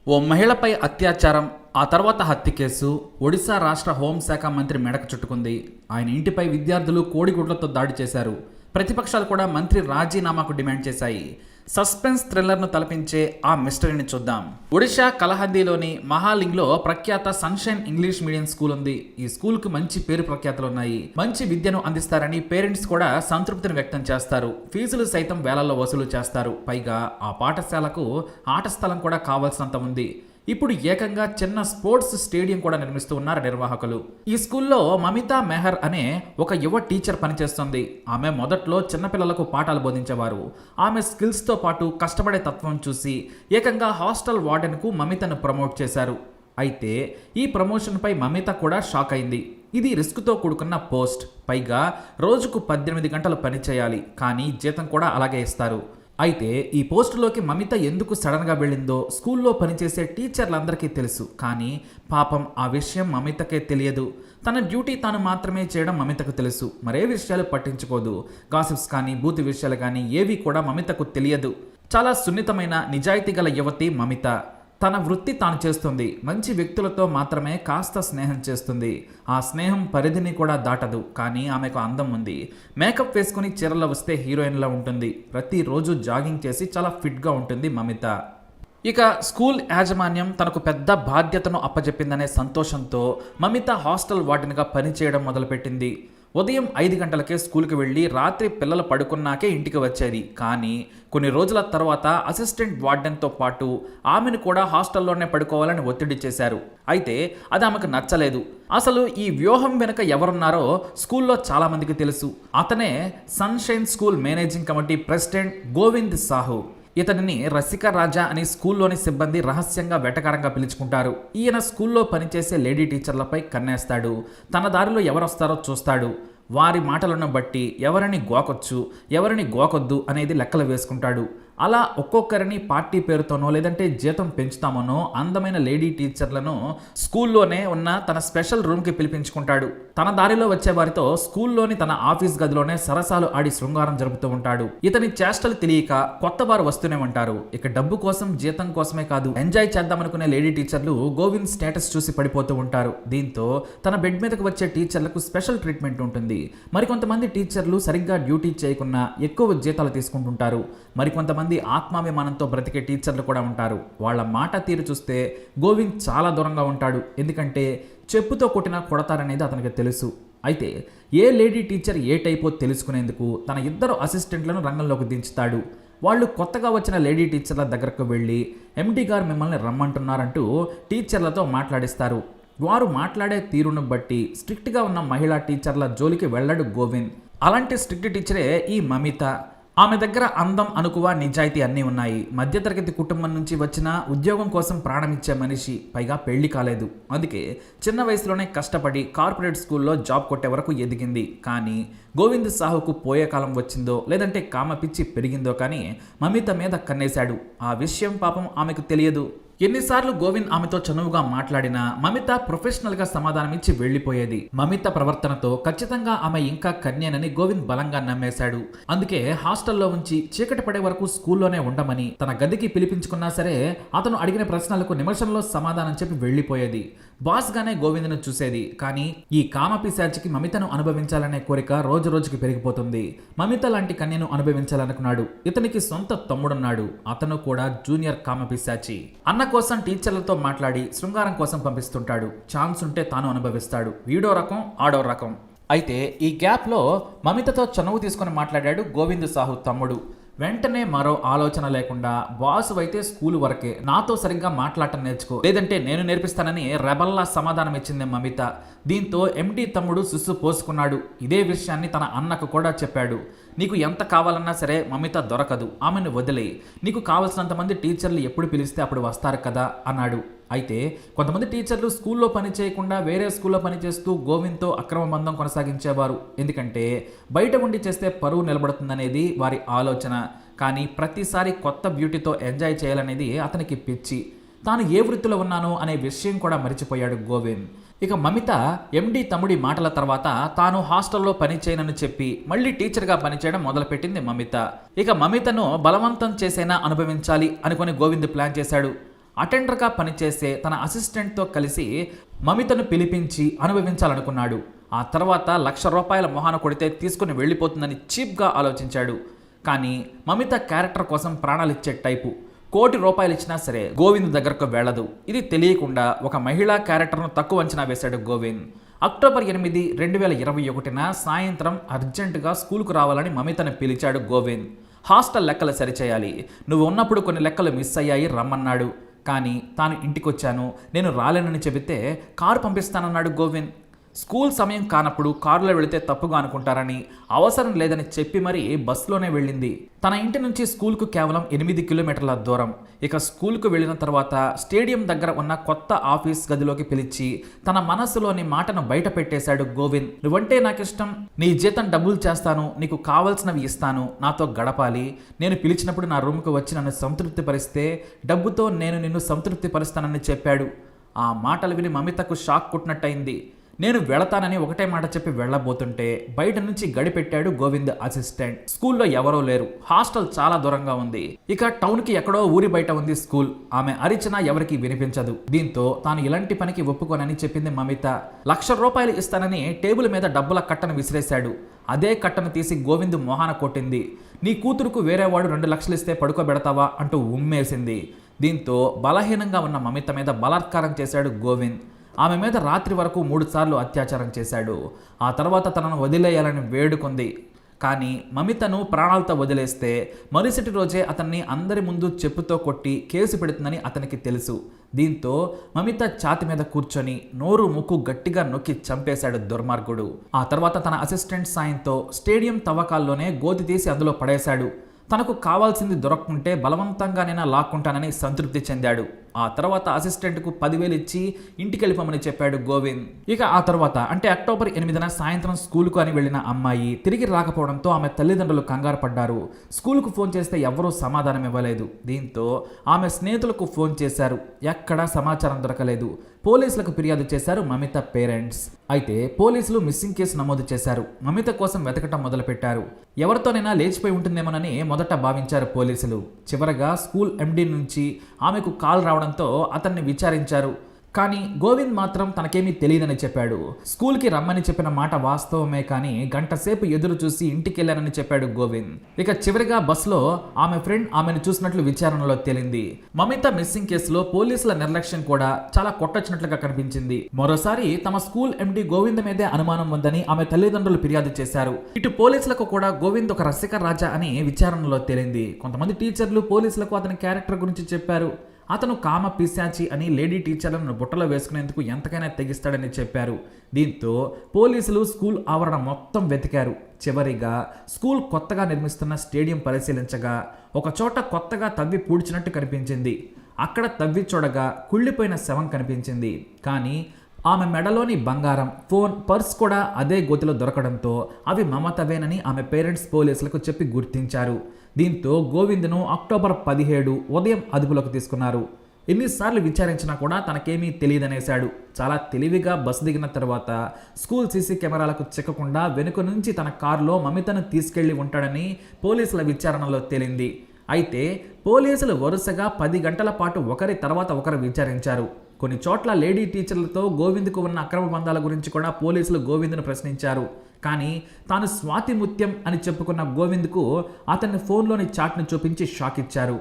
ఓ మహిళపై అత్యాచారం, ఆ తర్వాత హత్య కేసు ఒడిశా రాష్ట్ర హోంశాఖ మంత్రి మెడకు చుట్టుకుంది. ఆయన ఇంటిపై విద్యార్థులు కోడిగుడ్లతో దాడి చేశారు. ప్రతిపక్షాలు కూడా మంత్రి రాజీనామాకు డిమాండ్ చేశాయి. సస్పెన్స్ థ్రిల్లర్ను తలపించే ఆ మిస్టరీని చూద్దాం. ఒడిశా కలహందీలోని మహాలింగ్లో ప్రఖ్యాత సన్షైన్ ఇంగ్లీష్ మీడియం స్కూల్ ఉంది. ఈ స్కూల్కు మంచి పేరు ప్రఖ్యాతులు ఉన్నాయి. మంచి విద్యను అందిస్తారని పేరెంట్స్ కూడా సంతృప్తిని వ్యక్తం చేస్తారు. ఫీజులు సైతం వేలల్లో వసూలు చేస్తారు. పైగా ఆ పాఠశాలకు ఆట స్థలం కూడా కావాల్సినంత ఉంది. ఇప్పుడు ఏకంగా చిన్న స్పోర్ట్స్ స్టేడియం కూడా నిర్మిస్తూ ఉన్నారు నిర్వాహకులు. ఈ స్కూల్లో మమితా మెహర్ అనే ఒక యువ టీచర్ పనిచేస్తుంది. ఆమె మొదట్లో చిన్నపిల్లలకు పాఠాలు బోధించేవారు. ఆమె స్కిల్స్తో పాటు కష్టపడే తత్వం చూసి ఏకంగా హాస్టల్ వార్డెన్కు మమితను ప్రమోట్ చేశారు. అయితే ఈ ప్రమోషన్పై మమిత కూడా షాక్ అయింది. ఇది రిస్క్తో కూడుకున్న పోస్ట్. పైగా రోజుకు 18 గంటలు పనిచేయాలి, కానీ జీతం కూడా అలాగే ఇస్తారు. అయితే ఈ పోస్టులోకి మమిత ఎందుకు సడన్గా వెళ్ళిందో స్కూల్లో పనిచేసే టీచర్లందరికీ తెలుసు. కానీ పాపం ఆ విషయం మమితకే తెలియదు. తన డ్యూటీ తాను మాత్రమే చేయడం మమితకు తెలుసు. మరే విషయాలు పట్టించుకోదు. గాసిప్స్ కానీ బూతి విషయాలు కానీ ఏవి కూడా మమితకు తెలియదు. చాలా సున్నితమైన నిజాయితీ గల యువతి మమిత. తన వృత్తి తాను చేస్తుంది. మంచి వ్యక్తులతో మాత్రమే కాస్త స్నేహం చేస్తుంది. ఆ స్నేహం పరిధిని కూడా దాటదు. కానీ ఆమెకు అందం ఉంది. మేకప్ వేసుకుని చీరలో వస్తే హీరోయిన్లా ఉంటుంది. ప్రతిరోజు జాగింగ్ చేసి చాలా ఫిట్గా ఉంటుంది మమిత. ఇక స్కూల్ యాజమాన్యం తనకు పెద్ద బాధ్యతను అప్పచెప్పిందనే సంతోషంతో మమిత హాస్టల్ వార్డెన్గా పనిచేయడం మొదలుపెట్టింది. ఉదయం 5 గంటలకే స్కూల్కి వెళ్ళి రాత్రి పిల్లలు పడుకున్నాకే ఇంటికి వచ్చేది. కానీ కొన్ని రోజుల తర్వాత అసిస్టెంట్ వార్డెన్తో పాటు ఆమెను కూడా హాస్టల్లోనే పడుకోవాలని ఒత్తిడి చేశారు. అయితే అది ఆమెకు నచ్చలేదు. అసలు ఈ వ్యూహం వెనుక ఎవరున్నారో స్కూల్లో చాలామందికి తెలుసు. అతనే sunshine school managing committee president Govind Sahu. ఇతనిని రసిక రాజా అని స్కూల్లోని సిబ్బంది రహస్యంగా వెటకారంగా పిలుచుకుంటారు. ఈయన స్కూల్లో పనిచేసే లేడీ టీచర్లపై కన్నేస్తాడు. తన దారిలో ఎవరొస్తారో చూస్తాడు. వారి మాటలను బట్టి ఎవరిని గోకొచ్చు, ఎవరిని గోకొద్దు అనేది లెక్కలు వేసుకుంటాడు. అలా ఒక్కొక్కరిని పార్టీ పేరుతోనో లేదంటే జీతం పెంచుతామనో అందమైన లేడీ టీచర్లను స్కూల్లోనే ఉన్న తన స్పెషల్ రూమ్కి పిలిపించుకుంటాడు. తన దారిలో వచ్చే వారితో స్కూల్లోని తన ఆఫీస్ గదిలోనే సరసాలు ఆడి శృంగారం జరుపుతూ ఉంటాడు. ఇతని చేష్టలు తెలియక కొత్త వారు వస్తూనే ఉంటారు. ఇక డబ్బు కోసం, జీతం కోసమే కాదు, ఎంజాయ్ చేద్దామనుకునే లేడీ టీచర్లు గోవింద్ స్టేటస్ చూసి పడిపోతూ ఉంటారు. దీంతో తన బెడ్ మీదకు వచ్చే టీచర్లకు స్పెషల్ ట్రీట్మెంట్ ఉంటుంది. మరికొంతమంది టీచర్లు సరిగ్గా డ్యూటీ చేయకుండా ఎక్కువ జీతాలు తీసుకుంటుంటారు. మరికొంతమంది ఆత్మాభిమానంతో బ్రతికే టీచర్లు కూడా ఉంటారు. వాళ్ళ మాట తీరు చూస్తే గోవింద్ చాలా దూరంగా ఉంటాడు. ఎందుకంటే చెప్పుతో కొట్టినా కొడతారనేది అతనికి తెలుసు. అయితే ఏ లేడీ టీచర్ ఏ టైపో తెలుసుకునేందుకు తన 2 అసిస్టెంట్లను రంగంలోకి దించుతాడు. వాళ్ళు కొత్తగా వచ్చిన లేడీ టీచర్ల దగ్గరకు వెళ్ళి ఎండి గారు మిమ్మల్ని రమ్మంటున్నారంటూ టీచర్లతో మాట్లాడిస్తారు. వారు మాట్లాడే తీరును బట్టి స్ట్రిక్ట్గా ఉన్న మహిళా టీచర్ల జోలికి వెళ్ళడు గోవింద్. అలాంటి స్ట్రిక్ట్ టీచరే ఈ మమిత. ఆమె దగ్గర అందం, అనుకువ, నిజాయితీ అన్నీ ఉన్నాయి. మధ్యతరగతి కుటుంబం నుంచి వచ్చిన ఉద్యోగం కోసం ప్రాణమిచ్చే మనిషి. పైగా పెళ్లి కాలేదు. అందుకే చిన్న వయసులోనే కష్టపడి కార్పొరేట్ స్కూల్లో జాబ్ కొట్టే వరకు ఎదిగింది. కానీ గోవింద్ సాహుకు పోయే కాలం వచ్చిందో లేదంటే కామపిచ్చి పెరిగిందో కానీ మమిత మీద కన్నేశాడు. ఆ విషయం పాపం ఆమెకు తెలియదు. ఎన్నిసార్లు గోవింద్ ఆమెతో చనువుగా మాట్లాడినా మమిత ప్రొఫెషనల్గా సమాధానమిచ్చి వెళ్లిపోయేది. మమిత ప్రవర్తనతో ఖచ్చితంగా ఆమె ఇంకా కన్యేనని గోవింద్ బలంగా నమ్మేశాడు. అందుకే హాస్టల్లో ఉంచి చీకటి పడే వరకు స్కూల్లోనే ఉండమని తన గదికి పిలిపించుకున్నా సరే అతను అడిగిన ప్రశ్నలకు నిమిషంలో సమాధానం చెప్పి వెళ్లిపోయేది. బాస్గానే గోవింద్ను చూసేది. కానీ ఈ కామపిశాచికి మమితను అనుభవించాలనే కోరిక రోజు రోజుకి పెరిగిపోతుంది. మమిత లాంటి కన్యను అనుభవించాలనుకున్నాడు. ఇతనికి సొంత తమ్ముడున్నాడు. అతను కూడా జూనియర్ కామపిశాచి. అన్న కోసం టీచర్లతో మాట్లాడి శృంగారం కోసం పంపిస్తుంటాడు. ఛాన్స్ ఉంటే తాను అనుభవిస్తాడు. వీడో రకం, ఆడో రకం. అయితే ఈ గ్యాప్లో మమితతో చనువు తీసుకుని మాట్లాడాడు గోవింద్ సాహు తమ్ముడు. వెంటనే మరో ఆలోచన లేకుండా బాసు అయితే స్కూల్ వరకే, నాతో సరిగ్గా మాట్లాడటం నేర్చుకో, లేదంటే నేను నేర్పిస్తానని రెబల్లా సమాధానం ఇచ్చింది మమిత. దీంతో ఎండి తమ్ముడు సుస్సు పోసుకున్నాడు. ఇదే విషయాన్ని తన అన్నకు కూడా చెప్పాడు. నీకు ఎంత కావాలన్నా సరే మమిత దొరకదు, ఆమెను వదిలేయి. నీకు కావలసినంత మంది టీచర్లు ఎప్పుడు పిలిస్తే అప్పుడు వస్తారు కదా అన్నాడు. అయితే కొంతమంది టీచర్లు స్కూల్లో పని చేయకుండా వేరే స్కూల్లో పనిచేస్తూ గోవింద్తో అక్రమ బంధం కొనసాగించేవారు. ఎందుకంటే బయట ఉండి చేస్తే పరువు నిలబడుతుందనేది వారి ఆలోచన. కానీ ప్రతిసారి కొత్త బ్యూటీతో ఎంజాయ్ చేయాలనేది అతనికి పిచ్చి. తాను ఏ వృత్తిలో ఉన్నానో అనే విషయం కూడా మరిచిపోయాడు గోవింద్. ఇక మమిత ఎండి తమ్ముడి మాటల తర్వాత తాను హాస్టల్లో పని చేయనని చెప్పి మళ్ళీ టీచర్గా పనిచేయడం మొదలుపెట్టింది మమిత. ఇక మమితను బలవంతం చేసైనా అనుభవించాలి అనుకుని గోవింద్ ప్లాన్ చేశాడు. అటెండర్గా పనిచేసే తన అసిస్టెంట్తో కలిసి మమితను పిలిపించి అనుభవించాలనుకున్నాడు. ఆ తర్వాత ₹1,00,000 మొహాన కొడితే తీసుకుని వెళ్ళిపోతుందని చీప్గా ఆలోచించాడు. కానీ మమిత క్యారెక్టర్ కోసం ప్రాణాలిచ్చే టైపు. ₹1,00,00,000 ఇచ్చినా సరే గోవింద్ దగ్గరకు వెళ్ళదు. ఇది తెలియకుండా ఒక మహిళా క్యారెక్టర్ను తక్కువ అంచనా వేశాడు గోవింద్. అక్టోబర్ 8, 2021న సాయంత్రం అర్జెంటుగా స్కూల్కు రావాలని మమితను పిలిచాడు గోవింద్. హాస్టల్ లెక్కలు సరిచేయాలి, నువ్వు ఉన్నప్పుడు కొన్ని లెక్కలు మిస్ అయ్యాయి, రమ్మన్నాడు. కానీ తాను ఇంటికొచ్చాను, నేను రాలేనని చెబితే కారు పంపిస్తానన్నాడు గోవింద్. స్కూల్ సమయం కానప్పుడు కారులో వెళితే తప్పుగా అనుకుంటారని, అవసరం లేదని చెప్పి మరీ బస్సులోనే వెళ్ళింది. తన ఇంటి నుంచి స్కూల్కు కేవలం 8 కిలోమీటర్ల దూరం. ఇక స్కూల్కు వెళ్ళిన తర్వాత స్టేడియం దగ్గర ఉన్న కొత్త ఆఫీస్ గదిలోకి పిలిచి తన మనసులోని మాటను బయట పెట్టేశాడు గోవింద్. నువ్వంటే నాకిష్టం, నీ జీతం డబ్బులు చేస్తాను, నీకు కావాల్సినవి ఇస్తాను, నాతో గడపాలి, నేను పిలిచినప్పుడు నా రూమ్కు వచ్చి నన్ను సంతృప్తి పరిస్తే డబ్బుతో నేను నిన్ను సంతృప్తి పరుస్తానని చెప్పాడు. ఆ మాటలు విని మమితకు షాక్ కొట్టినట్టయింది. నేను వెళతానని ఒకటే మాట చెప్పి వెళ్ళబోతుంటే బయట నుంచి గడిపెట్టాడు గోవింద్ అసిస్టెంట్. స్కూల్లో ఎవరో లేరు, హాస్టల్ చాలా దూరంగా ఉంది. ఇక టౌన్కి ఎక్కడో ఊరి బయట ఉంది స్కూల్. ఆమె అరిచినా ఎవరికి వినిపించదు. దీంతో తాను ఇలాంటి పనికి ఒప్పుకోనని చెప్పింది మమిత. ₹1,00,000 ఇస్తానని టేబుల్ మీద డబ్బుల కట్టను విసిరేశాడు. అదే కట్టను తీసి గోవింద్ మొహాన కొట్టింది. నీ కూతురుకు వేరేవాడు 2,00,000 ఇస్తే పడుకోబెడతావా అంటూ ఉమ్మేసింది. దీంతో బలహీనంగా ఉన్న మమిత మీద బలాత్కారం చేశాడు గోవింద్. ఆమె మీద రాత్రి వరకు 3 సార్లు అత్యాచారం చేశాడు. ఆ తర్వాత తనను వదిలేయాలని వేడుకుంది. కానీ మమితను ప్రాణాలతో వదిలేస్తే మరుసటి రోజే అతన్ని అందరి ముందు చెప్పుతో కొట్టి కేసు పెడుతుందని అతనికి తెలుసు. దీంతో మమిత ఛాతి మీద కూర్చొని నోరు ముక్కు గట్టిగా నొక్కి చంపేశాడు దుర్మార్గుడు. ఆ తర్వాత తన అసిస్టెంట్ సాయంతో స్టేడియం తవ్వకాల్లోనే గోతి తీసి అందులో పడేశాడు. తనకు కావాల్సింది దొరక్కుంటే బలవంతంగానైనా లాక్కుంటానని సంతృప్తి చెందాడు. ఆ తర్వాత అసిస్టెంట్కు 10,000 ఇచ్చి ఇంటికి వెళ్ళిపోమని చెప్పాడు గోవింద్. ఇక ఆ తర్వాత అంటే అక్టోబర్ 8న సాయంత్రం స్కూల్కు అని వెళ్ళిన అమ్మాయి తిరిగి రాకపోవడంతో ఆమె తల్లిదండ్రులు కంగారు పడ్డారు. స్కూల్కు ఫోన్ చేస్తే ఎవరూ సమాధానం ఇవ్వలేదు. దీంతో ఆమె స్నేహితులకు ఫోన్ చేశారు. ఎక్కడా సమాచారం దొరకలేదు. పోలీసులకు ఫిర్యాదు చేశారు మమిత పేరెంట్స్. అయితే పోలీసులు మిస్సింగ్ కేసు నమోదు చేశారు. మమిత కోసం వెతకటం మొదలుపెట్టారు. ఎవరితోనైనా లేచిపోయి ఉంటుందేమోనని మొదట భావించారు పోలీసులు. చివరగా స్కూల్ ఎండీ నుంచి ఆమెకు కాల్ రావడంతో అతన్ని విచారించారు. కానీ గోవింద్ మాత్రం తనకేమీ తెలియదని చెప్పాడు. స్కూల్కి రమ్మని చెప్పిన మాట వాస్తవమే, కానీ గంట సేపు ఎదురు చూసి ఇంటికెళ్లానని చెప్పాడు గోవింద్. ఇక చివరిగా బస్సులో ఆమె ఫ్రెండ్ ఆమెను చూసినట్లు విచారణలో తేలింది. మమిత మిస్సింగ్ కేసులో పోలీసుల నిర్లక్ష్యం కూడా చాలా కొట్టొచ్చినట్లుగా కనిపించింది. మరోసారి తమ స్కూల్ ఎండీ గోవింద్ మీదే అనుమానం ఉందని ఆమె తల్లిదండ్రులు ఫిర్యాదు చేశారు. ఇటు పోలీసులకు కూడా గోవింద్ ఒక రసిక రాజా అని విచారణలో తేలింది. కొంతమంది టీచర్లు పోలీసులకు అతని క్యారెక్టర్ గురించి చెప్పారు. అతను కామ పిశాచి అని లేడీ టీచర్లను బుట్టలో వేసుకునేందుకు ఎంతకైనా తెగిస్తాడని చెప్పారు. దీంతో పోలీసులు స్కూల్ ఆవరణ మొత్తం వెతికారు. చివరిగా స్కూల్ కొత్తగా నిర్మిస్తున్న స్టేడియం పరిశీలించగా ఒక చోట కొత్తగా తవ్వి పూడ్చినట్టు కనిపించింది. అక్కడ తవ్వి చూడగా కుళ్ళిపోయిన శవం కనిపించింది. కానీ ఆమె మెడలోని బంగారం, ఫోన్, పర్స్ కూడా అదే గోతిలో దొరకడంతో అవి మమతవేనని ఆమె పేరెంట్స్ పోలీసులకు చెప్పి గుర్తించారు. దీంతో గోవింద్ను అక్టోబర్ 17 ఉదయం అదుపులోకి తీసుకున్నారు. ఎన్నిసార్లు విచారించినా కూడా తనకేమీ తెలియదనేశాడు. చాలా తెలివిగా బస్సు దిగిన తర్వాత స్కూల్ సీసీ కెమెరాలకు చిక్కకుండా వెనుక నుంచి తన కారులో మమితను తీసుకెళ్లి ఉంటాడని పోలీసుల విచారణలో తేలింది. అయితే పోలీసులు వరుసగా 10 గంటల పాటు ఒకరి తర్వాత ఒకరు విచారించారు. కొన్ని చోట్ల లేడీ టీచర్లతో గోవింద్కు ఉన్న అక్రమ బంధాల గురించి కూడా పోలీసులు గోవింద్ను ప్రశ్నించారు. కానీ తాను స్వాతి ముత్యం అని చెప్పుకున్న గోవింద్కు అతన్ని ఫోన్లోని చాట్ను చూపించి షాక్ ఇచ్చారు.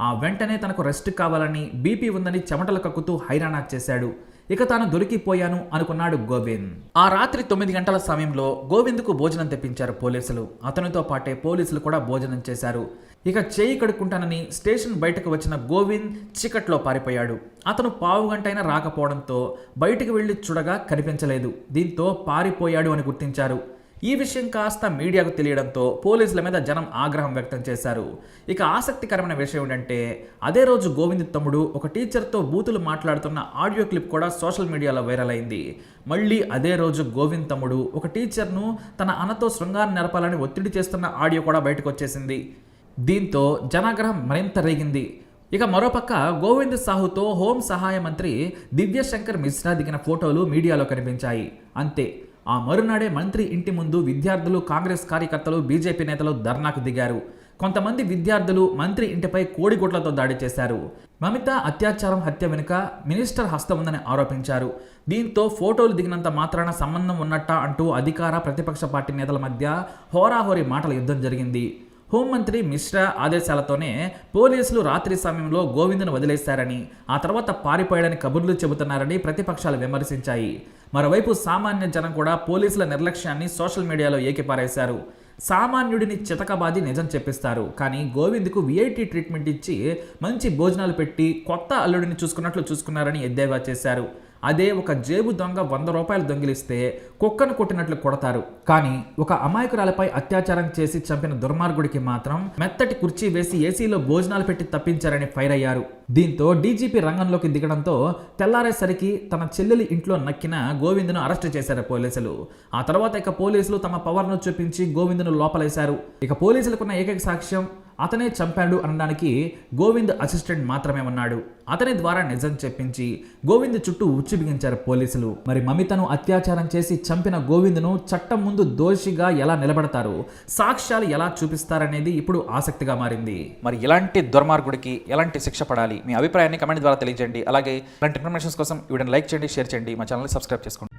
ఆ వెంటనే తనకు రెస్ట్ కావాలని, బీపీ ఉందని చెమటలు కక్కుతూ హైరానా చేశాడు. ఇక తాను దొరికిపోయాను అనుకున్నాడు గోవింద్. ఆ రాత్రి 9 గంటల సమయంలో గోవింద్కు భోజనం తెప్పించారు పోలీసులు. అతనితో పాటే పోలీసులు కూడా భోజనం చేశారు. ఇక చేయి కడుక్కుంటానని స్టేషన్ బయటకు వచ్చిన గోవింద్ చీకట్లో పారిపోయాడు. అతను పావుగంటైనా రాకపోవడంతో బయటకు వెళ్లి చూడగా కనిపించలేదు. దీంతో పారిపోయాడు అని గుర్తించారు. ఈ విషయం కాస్త మీడియాకు తెలియడంతో పోలీసుల మీద జనం ఆగ్రహం వ్యక్తం చేశారు. ఇక ఆసక్తికరమైన విషయం ఏంటంటే అదే రోజు గోవింద్ తమ్ముడు ఒక టీచర్తో బూతులు మాట్లాడుతున్న ఆడియో క్లిప్ కూడా సోషల్ మీడియాలో వైరల్ అయింది. మళ్ళీ అదే రోజు గోవింద్ తమ్ముడు ఒక టీచర్ను తన అన్నతో శృంగారం నెరపాలని ఒత్తిడి చేస్తున్న ఆడియో కూడా బయటకు వచ్చేసింది. దీంతో జనాగ్రహం మరింత రేగింది. ఇక మరోపక్క గోవింద్ సాహుతో హోం సహాయ మంత్రి దివ్యశంకర్ మిశ్రా దిగిన ఫోటోలు మీడియాలో కనిపించాయి. అంతే, ఆ మరునాడే మంత్రి ఇంటి ముందు విద్యార్థులు, కాంగ్రెస్ కార్యకర్తలు, బీజేపీ నేతలు ధర్నాకు దిగారు. కొంతమంది విద్యార్థులు మంత్రి ఇంటిపై కోడిగుడ్లతో దాడి చేశారు. మమిత అత్యాచారం హత్య వెనుక మినిస్టర్ హస్తం ఉందని ఆరోపించారు. దీంతో ఫోటోలు దిగినంత మాత్రాన సంబంధం ఉన్నట్టా అంటూ అధికార ప్రతిపక్ష పార్టీ నేతల మధ్య హోరాహోరీ మాటల యుద్ధం జరిగింది. హోంమంత్రి మిశ్రా ఆదేశాలతోనే పోలీసులు రాత్రి సమయంలో గోవింద్ను వదిలేశారని, ఆ తర్వాత పారిపోయాడని కబుర్లు చెబుతున్నారని ప్రతిపక్షాలు విమర్శించాయి. మరోవైపు సామాన్య జనం కూడా పోలీసుల నిర్లక్ష్యాన్ని సోషల్ మీడియాలో ఏకిపారేశారు. సామాన్యుడిని చితకబాది నిజం చెప్పిస్తారు, కానీ గోవింద్కు విఐటీ ట్రీట్మెంట్ ఇచ్చి మంచి భోజనాలు పెట్టి కొత్త అల్లుడిని చూసుకున్నట్లు చూసుకున్నారని ఎద్దేవా చేశారు. అదే ఒక జేబు దొంగ 100 రూపాయలు దొంగిలిస్తే కుక్కను కొట్టినట్లు కొడతారు. కానీ ఒక అమాయకురాలపై అత్యాచారం చేసి చంపిన దుర్మార్గుడికి మాత్రం మెత్తటి కుర్చీ వేసి ఏసీలో భోజనాలు పెట్టి తప్పించారని ఫైర్ అయ్యారు. దీంతో డీజీపీ రంగంలోకి దిగడంతో తెల్లారేసరికి తన చెల్లెలి ఇంట్లో నక్కిన గోవింద్ను అరెస్టు చేశారు పోలీసులు. ఆ తర్వాత ఇక పోలీసులు తమ పవర్ను చూపించి గోవింద్ను లోపలేశారు. ఇక పోలీసులకున్న ఏకైక సాక్ష్యం అతనే చంపాడు అనడానికి గోవింద్ అసిస్టెంట్ మాత్రమే ఉన్నాడు. అతని ద్వారా నిజం చెప్పించి గోవింద్ చుట్టూ ఉచ్చు బిగించారు పోలీసులు. మరి మమితను అత్యాచారం చేసి చంపిన గోవింద్ను చట్టం ముందు దోషిగా ఎలా నిలబడతారు, సాక్ష్యాలు ఎలా చూపిస్తారనేది ఇప్పుడు ఆసక్తిగా మారింది. మరి ఇలాంటి దుర్మార్గుడికి ఎలాంటి శిక్ష పడాలి? మీ అభిప్రాయాన్ని కమెంట్ ద్వారా తెలియజేయండి. అలాగే ఇలాంటి ఇన్ఫర్మేషన్స్ కోసం వీడియోని లైక్ చేయండి, షేర్ చేయండి, మా ఛానల్ని సబ్స్క్రైబ్ చేసుకోండి.